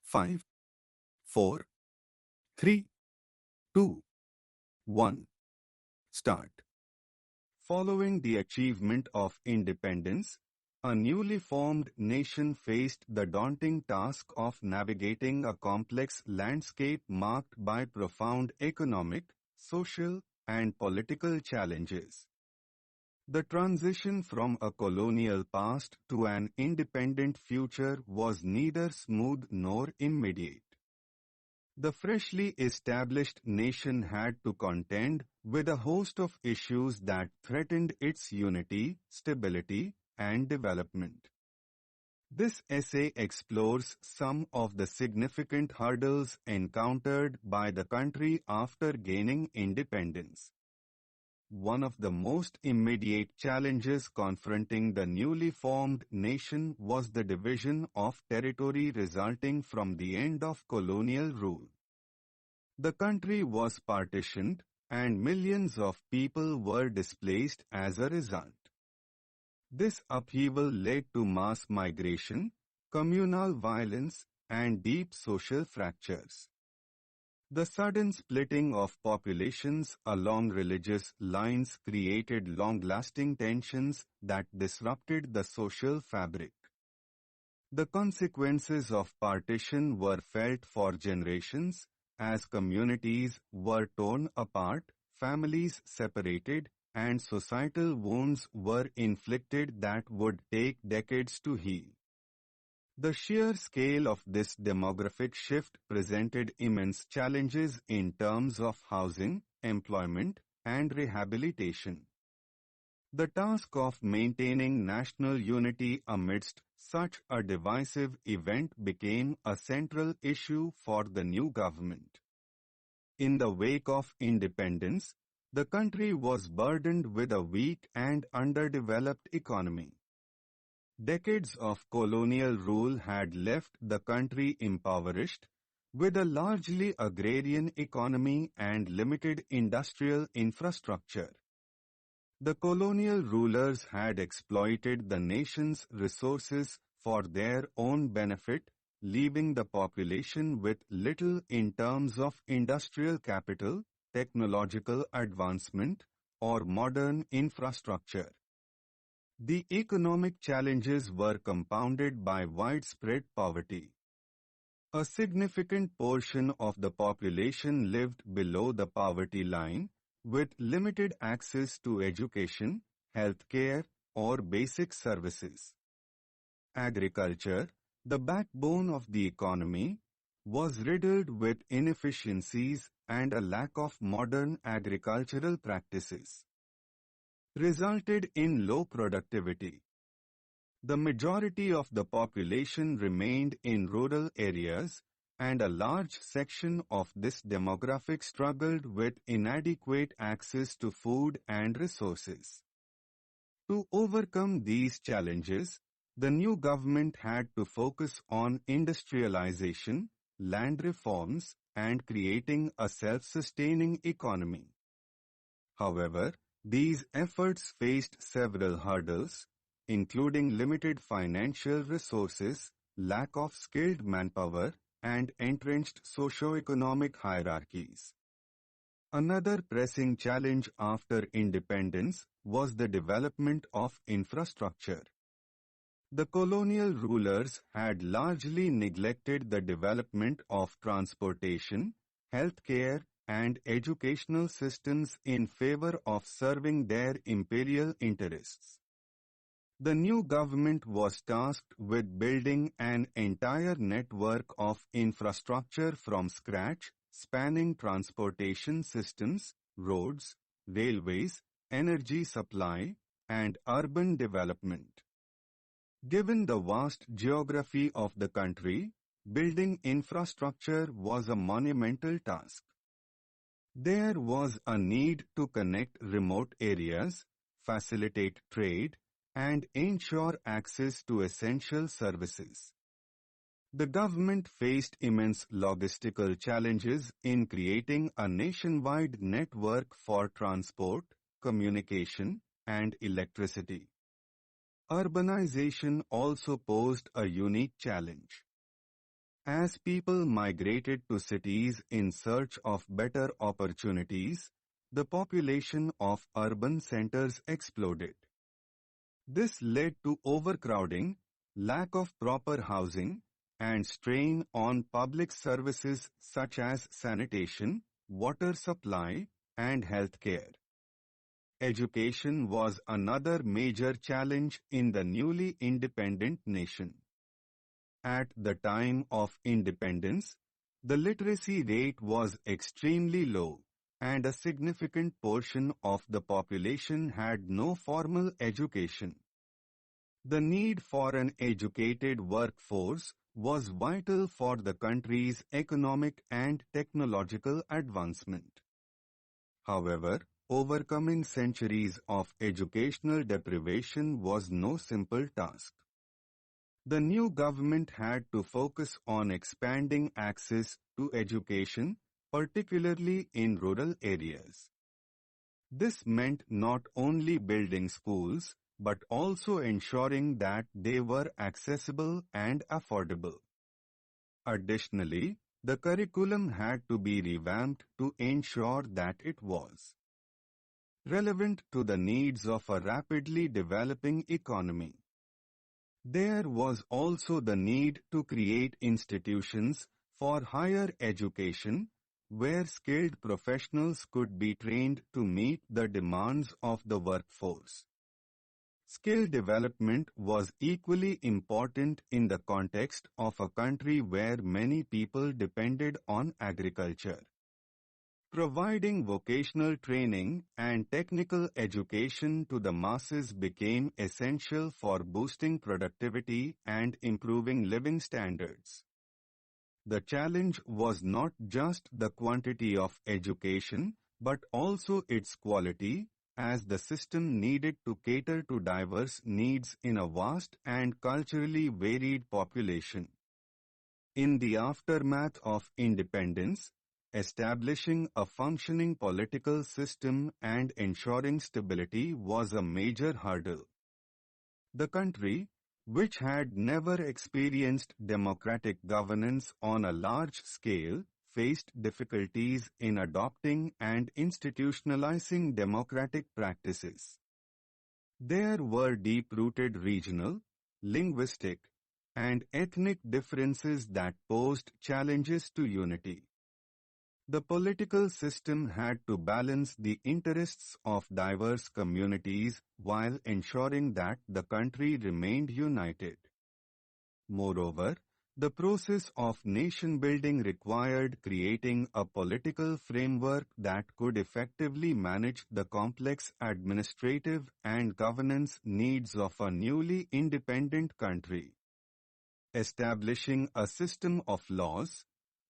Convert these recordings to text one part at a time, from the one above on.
5, 4, 3, 2, 1. Start. Following the achievement of independence, a newly formed nation faced the daunting task of navigating a complex landscape marked by profound economic, social, and political challenges. The transition from a colonial past to an independent future was neither smooth nor immediate. The freshly established nation had to contend with a host of issues that threatened its unity, stability, and development. This essay explores some of the significant hurdles encountered by the country after gaining independence. One of the most immediate challenges confronting the newly formed nation was the division of territory resulting from the end of colonial rule. The country was partitioned, and millions of people were displaced as a result. This upheaval led to mass migration, communal violence, and deep social fractures. The sudden splitting of populations along religious lines created long-lasting tensions that disrupted the social fabric. The consequences of partition were felt for generations, as communities were torn apart, families separated, and societal wounds were inflicted that would take decades to heal. The sheer scale of this demographic shift presented immense challenges in terms of housing, employment, and rehabilitation. The task of maintaining national unity amidst such a divisive event became a central issue for the new government. In the wake of independence, the country was burdened with a weak and underdeveloped economy. Decades of colonial rule had left the country impoverished, with a largely agrarian economy and limited industrial infrastructure. The colonial rulers had exploited the nation's resources for their own benefit, leaving the population with little in terms of industrial capital, technological advancement, or modern infrastructure. The economic challenges were compounded by widespread poverty. A significant portion of the population lived below the poverty line, with limited access to education, healthcare, or basic services. Agriculture, the backbone of the economy, was riddled with inefficiencies and a lack of modern agricultural practices, resulted in low productivity. The majority of the population remained in rural areas, and a large section of this demographic struggled with inadequate access to food and resources. To overcome these challenges, the new government had to focus on industrialization, land reforms, and creating a self-sustaining economy. However, these efforts faced several hurdles, including limited financial resources, lack of skilled manpower, and entrenched socio-economic hierarchies. Another pressing challenge after independence was the development of infrastructure. The colonial rulers had largely neglected the development of transportation, healthcare, and educational systems in favor of serving their imperial interests. The new government was tasked with building an entire network of infrastructure from scratch, spanning transportation systems, roads, railways, energy supply, and urban development. Given the vast geography of the country, building infrastructure was a monumental task. There was a need to connect remote areas, facilitate trade, and ensure access to essential services. The government faced immense logistical challenges in creating a nationwide network for transport, communication, and electricity. Urbanization also posed a unique challenge. As people migrated to cities in search of better opportunities, the population of urban centers exploded. This led to overcrowding, lack of proper housing, and strain on public services such as sanitation, water supply, and healthcare. Education was another major challenge in the newly independent nation. At the time of independence, the literacy rate was extremely low, and a significant portion of the population had no formal education. The need for an educated workforce was vital for the country's economic and technological advancement. However, overcoming centuries of educational deprivation was no simple task. The new government had to focus on expanding access to education, particularly in rural areas. This meant not only building schools, but also ensuring that they were accessible and affordable. Additionally, the curriculum had to be revamped to ensure that it was relevant to the needs of a rapidly developing economy. There was also the need to create institutions for higher education, where skilled professionals could be trained to meet the demands of the workforce. Skill development was equally important in the context of a country where many people depended on agriculture. Providing vocational training and technical education to the masses became essential for boosting productivity and improving living standards. The challenge was not just the quantity of education, but also its quality, as the system needed to cater to diverse needs in a vast and culturally varied population. In the aftermath of independence, establishing a functioning political system and ensuring stability was a major hurdle. The country, which had never experienced democratic governance on a large scale, faced difficulties in adopting and institutionalizing democratic practices. There were deep-rooted regional, linguistic, and ethnic differences that posed challenges to unity. The political system had to balance the interests of diverse communities while ensuring that the country remained united. Moreover, the process of nation-building required creating a political framework that could effectively manage the complex administrative and governance needs of a newly independent country. Establishing a system of laws,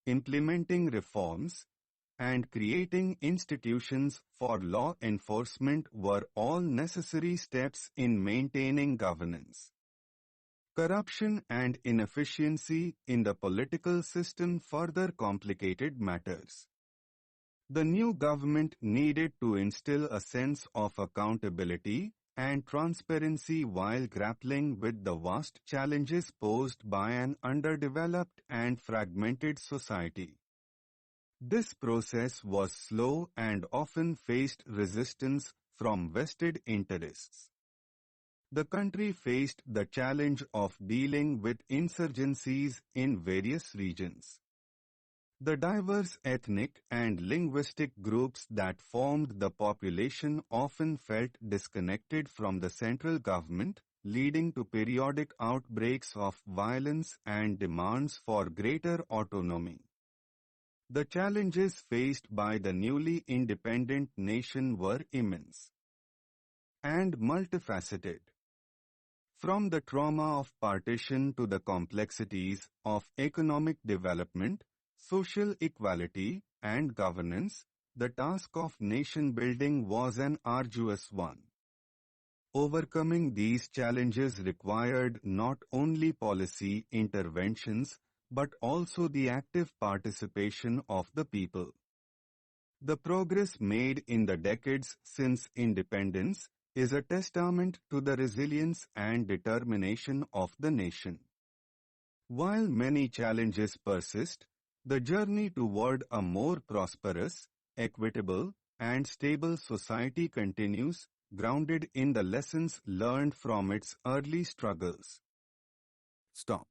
implementing reforms, and creating institutions for law enforcement were all necessary steps in maintaining governance. Corruption and inefficiency in the political system further complicated matters. The new government needed to instill a sense of accountability and transparency while grappling with the vast challenges posed by an underdeveloped and fragmented society. This process was slow and often faced resistance from vested interests. The country faced the challenge of dealing with insurgencies in various regions. The diverse ethnic and linguistic groups that formed the population often felt disconnected from the central government, leading to periodic outbreaks of violence and demands for greater autonomy. The challenges faced by the newly independent nation were immense and multifaceted. From the trauma of partition to the complexities of economic development, social equality, and governance, the task of nation-building was an arduous one. Overcoming these challenges required not only policy interventions, but also the active participation of the people. The progress made in the decades since independence is a testament to the resilience and determination of the nation. While many challenges persist, the journey toward a more prosperous, equitable, and stable society continues, grounded in the lessons learned from its early struggles. Stop.